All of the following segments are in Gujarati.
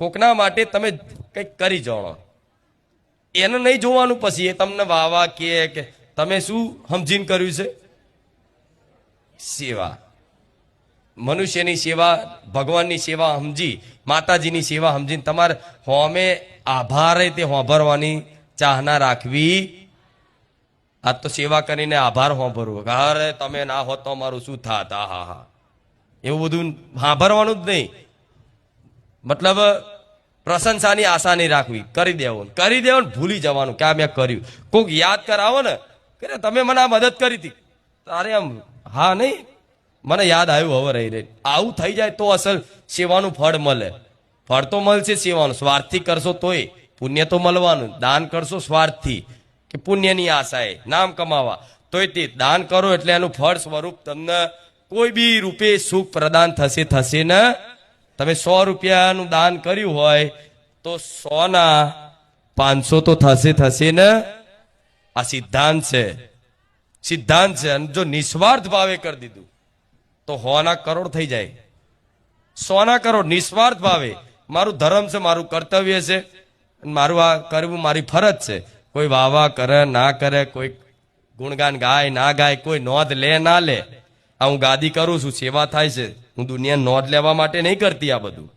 કોકના માટે તમે કંઈક કરી જાણો, એને નહીં જોવાનું પછી એ તમને વાવા કે તમે શું સમજીને કર્યું છે. સેવા, મનુષ્યની સેવા, ભગવાનની સેવા સમજી, માતાજીની સેવા સમજીને તમારે હોમે આભાર તે હોંભરવાની ચાહના રાખવી. આ તો સેવા કરીને આભાર હોંભરવો, અરે તમે ના હોત તો મારું શું થાત, હા હા, એવું બધું સાંભળવાનું જ નહીં. મતલબ પ્રશંસાની આશા નહીં રાખવી, કરી દેવાનું ભૂલી જવાનું કે આ મેં કર્યું. કોઈક યાદ કરાવો ને કે તમે મને આ મદદ કરી હતી, તારે આમ હા નહીં, મને યાદ આવ્યું હવે રહી. આવું થઈ જાય તો અસલ સેવાનું ફળ મળે. ફળ તો મળશે સેવાનું, સ્વાર્થથી કરશો તોય પુણ્ય તો મળવાનું. દાન કરશો સ્વાર્થથી કે પુણ્યની આશાએ નામ કમાવા, તોય તે દાન કરો એટલે એનું ફળ સ્વરૂપ તમને કોઈ બી રૂપે સુખ પ્રદાન થશે ને. તમે 100 રૂપિયાનું દાન કર્યું હોય તો 100 ના 500 તો થશે ને. આ સિદ્ધાંત છે. અને જો નિસ્વાર્થ ભાવે કરી દીધું તો 100 ના કરોડ થઈ જાય. 100 ના કરોડ નિસ્વાર્થ ભાવે, મારું ધર્મ છે, મારું કર્તવ્ય છે, મારું આ કરવું મારી ફરજ છે. કોઈ વાવા કરે ના કરે, કોઈ ગુણગાન ગાય ના ગાય, કોઈ નોંધ લે ના લે, આ હું ગાદી કરું છું, સેવા થાય છે, હું દુનિયા નોંધ લેવા માટે નહીં કરતી. આ બધું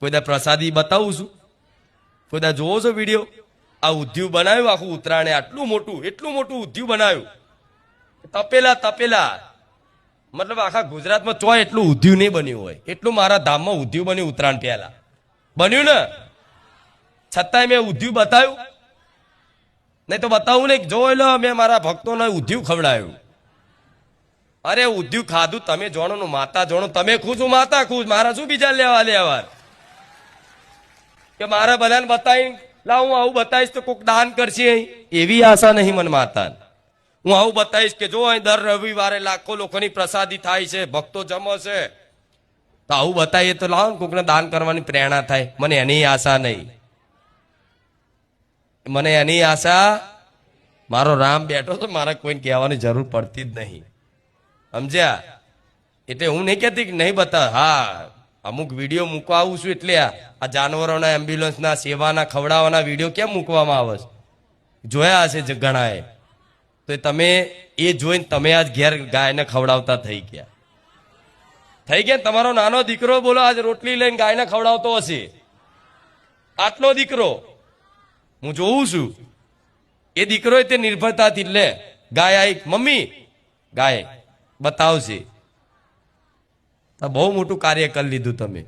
કોઈ દા પ્રસાદી બતાવું છું, કોઈ દા જોવો છો વિડીયો. આ ઉધ્યું બનાવ્યું આખું ઉત્તરાયણે, એટલું મોટું ઉધ્યું બનાવ્યું, તપેલા. મતલબ આખા ગુજરાતમાં ચોય એટલું ઉધ્યું નહીં બન્યું હોય એટલું મારા ધામમાં ઉધ્યું બન્યું. ઉત્તરાયણ પહેલા બન્યું ને, છતાંય મેં ઉધ્યું બતાવ્યું નહીં તો બતાવું નહીં. જોઈ લો, મેં મારા ભક્તોને ઉધ્યું ખવડાવ્યું. અરે ઉધ્યું ખાધું, તમે જોણો નું માતા જોણો, તમે ખુશ હું માતા ખુશ, મારા શું બીજા લેવા કે મારા બધાને બતાવી લાવ હું આવું બતાવીશ તો કોઈક દાન કરશે, એવી આશા નહીં મને માતા. હું આવું બતાવીશ કે જો અહીં દર રવિવારે લાખો લોકોની પ્રસાદી થાય છે, ભક્તો જમો છે, તો આવું બતાવીએ તો લાવો કોકને દાન કરવાની પ્રેરણા થાય. મને એની આશા નહીં. મને એની આશા, મારો રામ બેઠો તો મારે કોઈને કહેવાની જરૂર પડતી જ નહીં. સમજ્યા? એટલે હું નહીં કહેતી કે નહીં બતા. હા, અમુક વિડીયો મૂકવા આવું છું એટલે આ જાનવરોના, એમ્બ્યુલન્સના, સેવાના, ખવડાવવાના વિડીયો કેમ મૂકવામાં આવે છે જોયા હશે ઘણાએ. તો તમે એ જોઈને તમે આજ ઘેર ગાયને ખવડાવતા થઈ ગયા. તમારો નાનો દીકરો બોલો આજ રોટલી લઈને ગાયને ખવડાવતો હશે. આટલો દીકરો હું જોઉં છું. એ દીકરો તે નિર્ભરતાથી લે ગાય આવી, મમ્મી ગાય બતાવશે. બહુ મોટું કાર્ય કરી લીધું તમે.